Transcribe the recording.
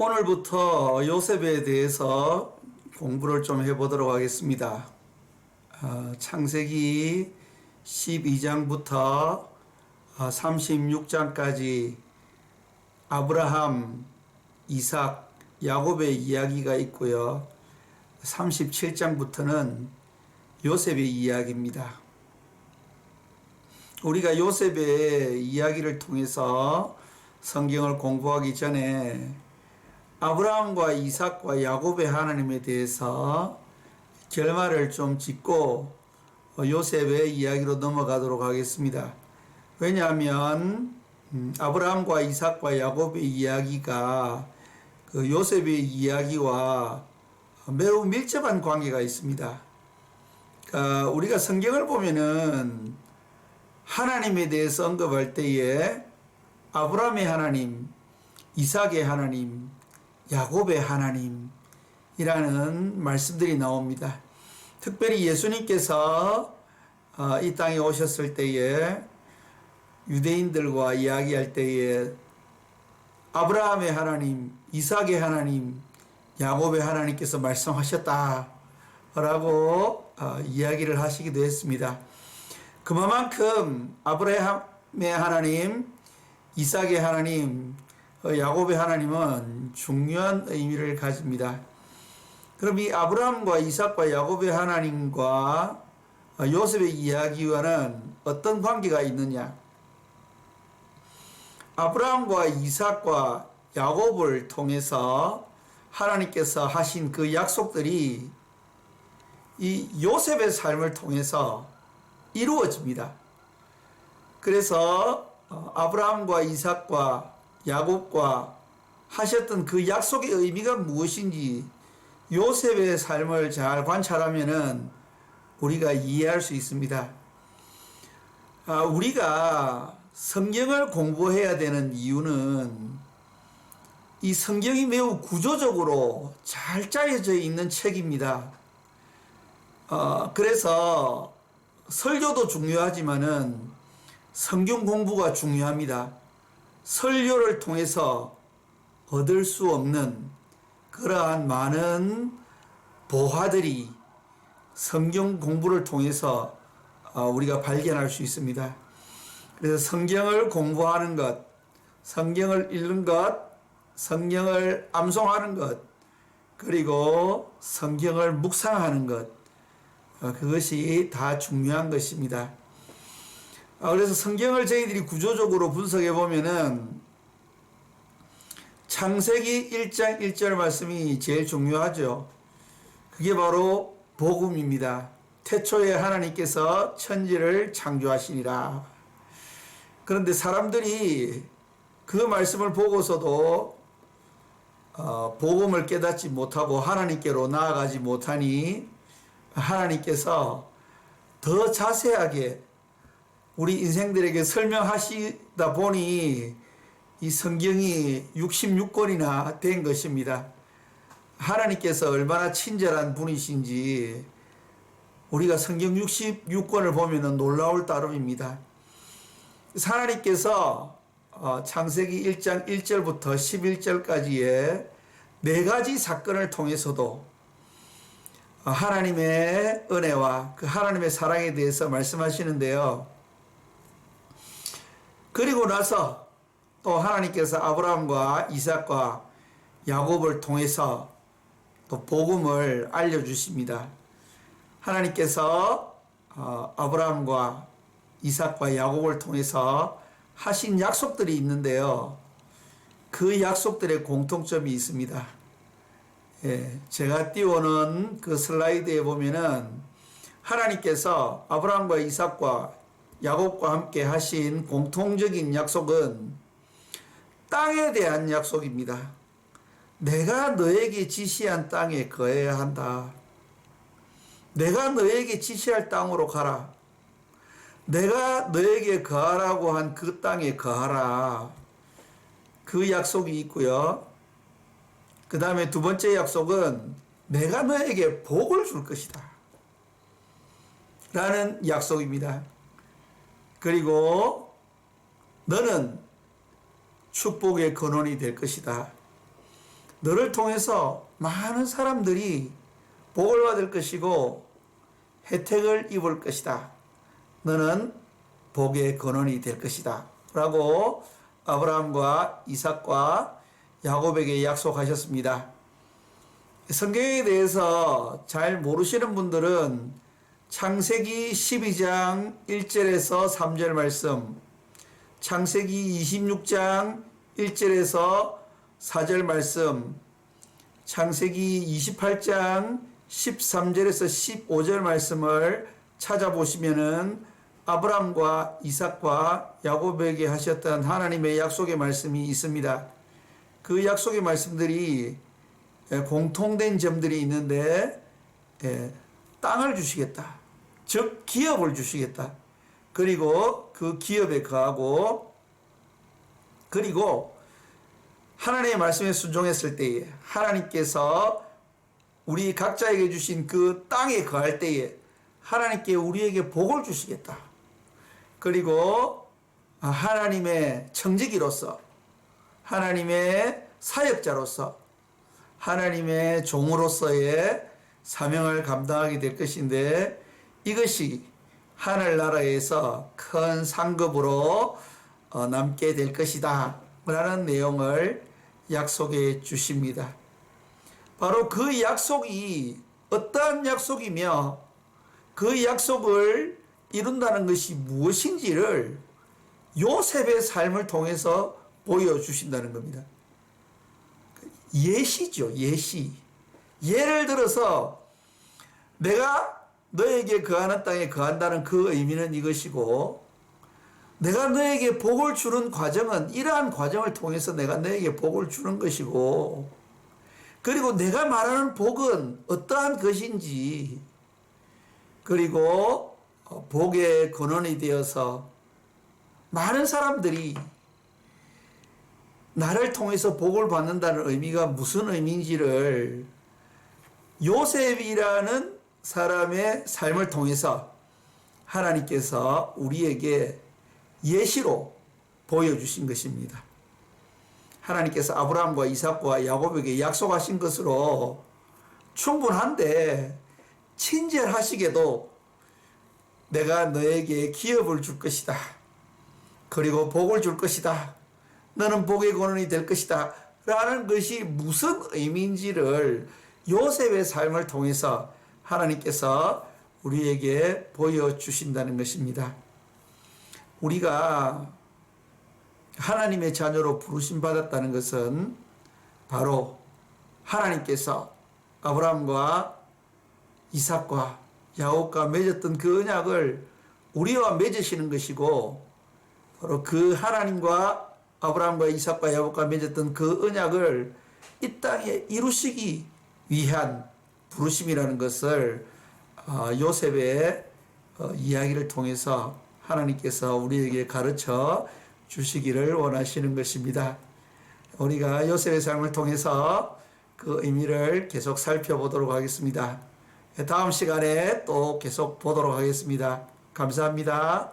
오늘부터 요셉에 대해서 공부를 좀 해보도록 하겠습니다. 창세기 12장부터 36장까지 아브라함, 이삭, 야곱의 이야기가 있고요. 37장부터는 요셉의 이야기입니다. 우리가 요셉의 이야기를 통해서 성경을 공부하기 전에 아브라함과 이삭과 야곱의 하나님에 대해서 결말을 좀 짓고 요셉의 이야기로 넘어가도록 하겠습니다. 왜냐하면 아브라함과 이삭과 야곱의 이야기가 그 요셉의 이야기와 매우 밀접한 관계가 있습니다. 그러니까 우리가 성경을 보면은 하나님에 대해서 언급할 때에 아브라함의 하나님, 이삭의 하나님, 야곱의 하나님이라는 말씀들이 나옵니다. 특별히 예수님께서 이 땅에 오셨을 때에 유대인들과 이야기할 때에 아브라함의 하나님, 이삭의 하나님, 야곱의 하나님께서 말씀하셨다라고 이야기를 하시기도 했습니다. 그만큼 아브라함의 하나님, 이삭의 하나님, 야곱의 하나님은 중요한 의미를 가집니다. 그럼 이 아브라함과 이삭과 야곱의 하나님과 요셉의 이야기와는 어떤 관계가 있느냐? 아브라함과 이삭과 야곱을 통해서 하나님께서 하신 그 약속들이 이 요셉의 삶을 통해서 이루어집니다. 그래서 아브라함과 이삭과 야곱과 하셨던 그 약속의 의미가 무엇인지 요셉의 삶을 잘 관찰하면은 우리가 이해할 수 있습니다. 우리가 성경을 공부해야 되는 이유는 이 성경이 매우 구조적으로 잘 짜여져 있는 책입니다. 그래서 설교도 중요하지만은 성경 공부가 중요합니다. 설교를 통해서 얻을 수 없는 그러한 많은 보화들이 성경 공부를 통해서 우리가 발견할 수 있습니다. 그래서 성경을 공부하는 것, 성경을 읽는 것, 성경을 암송하는 것, 그리고 성경을 묵상하는 것, 그것이 다 중요한 것입니다. 그래서 성경을 저희들이 구조적으로 분석해 보면은 창세기 1장 1절 말씀이 제일 중요하죠. 그게 바로 복음입니다. 태초에 하나님께서 천지를 창조하시니라. 그런데 사람들이 그 말씀을 보고서도 복음을 깨닫지 못하고 하나님께로 나아가지 못하니 하나님께서 더 자세하게 우리 인생들에게 설명하시다 보니 이 성경이 66권이나 된 것입니다. 하나님께서 얼마나 친절한 분이신지 우리가 성경 66권을 보면 놀라울 따름입니다. 하나님께서 창세기 1장 1절부터 11절까지의 4가지 사건을 통해서도 하나님의 은혜와 그 하나님의 사랑에 대해서 말씀하시는데요. 그리고 나서 또 하나님께서 아브라함과 이삭과 야곱을 통해서 또 복음을 알려주십니다. 하나님께서 아브라함과 이삭과 야곱을 통해서 하신 약속들이 있는데요. 그 약속들의 공통점이 있습니다. 제가 띄워놓은 그 슬라이드에 보면은 하나님께서 아브라함과 이삭과 야곱과 함께 하신 공통적인 약속은 땅에 대한 약속입니다. 내가 너에게 지시한 땅에 거해야 한다. 내가 너에게 지시할 땅으로 가라. 내가 너에게 거하라고 한 그 땅에 거하라. 그 약속이 있고요. 그 다음에 두 번째 약속은 내가 너에게 복을 줄 것이다. 라는 약속입니다. 그리고 너는 축복의 근원이 될 것이다. 너를 통해서 많은 사람들이 복을 받을 것이고 혜택을 입을 것이다. 너는 복의 근원이 될 것이다. 라고 아브라함과 이삭과 야곱에게 약속하셨습니다. 성경에 대해서 잘 모르시는 분들은 창세기 12장 1절에서 3절 말씀, 창세기 26장 1절에서 4절 말씀, 창세기 28장 13절에서 15절 말씀을 찾아보시면은 아브라함과 이삭과 야곱에게 하셨던 하나님의 약속의 말씀이 있습니다. 그 약속의 말씀들이 공통된 점들이 있는데, 땅을 주시겠다. 즉 기업을 주시겠다. 그리고 그 기업에 거하고, 그리고 하나님의 말씀에 순종했을 때에 하나님께서 우리 각자에게 주신 그 땅에 거할 때에 하나님께 우리에게 복을 주시겠다. 그리고 하나님의 청지기로서, 하나님의 사역자로서, 하나님의 종으로서의 사명을 감당하게 될 것인데, 이것이 하늘나라에서 큰 상급으로 남게 될 것이다 라는 내용을 약속해 주십니다. 바로 그 약속이 어떠한 약속이며 그 약속을 이룬다는 것이 무엇인지를 요셉의 삶을 통해서 보여주신다는 겁니다. 예시죠, 예시. 예를 들어서 내가 너에게 거하는 땅에 거한다는 그 의미는 이것이고, 내가 너에게 복을 주는 과정은 이러한 과정을 통해서 내가 너에게 복을 주는 것이고, 그리고 내가 말하는 복은 어떠한 것인지, 그리고 복의 근원이 되어서 많은 사람들이 나를 통해서 복을 받는다는 의미가 무슨 의미인지를 요셉이라는 사람의 삶을 통해서 하나님께서 우리에게 예시로 보여주신 것입니다. 하나님께서 아브라함과 이삭과 야곱에게 약속하신 것으로 충분한데, 친절하시게도 내가 너에게 기업을 줄 것이다. 그리고 복을 줄 것이다. 너는 복의 근원이 될 것이다. 라는 것이 무슨 의미인지를 요셉의 삶을 통해서 하나님께서 우리에게 보여주신다는 것입니다. 우리가 하나님의 자녀로 부르심 받았다는 것은 바로 하나님께서 아브라함과 이삭과 야곱과 맺었던 그 언약을 우리와 맺으시는 것이고, 바로 그 하나님과 아브라함과 이삭과 야곱과 맺었던 그 언약을 이 땅에 이루시기 위한 부르심이라는 것을 요셉의 이야기를 통해서 하나님께서 우리에게 가르쳐 주시기를 원하시는 것입니다. 우리가 요셉의 삶을 통해서 그 의미를 계속 살펴보도록 하겠습니다. 다음 시간에 또 계속 보도록 하겠습니다. 감사합니다.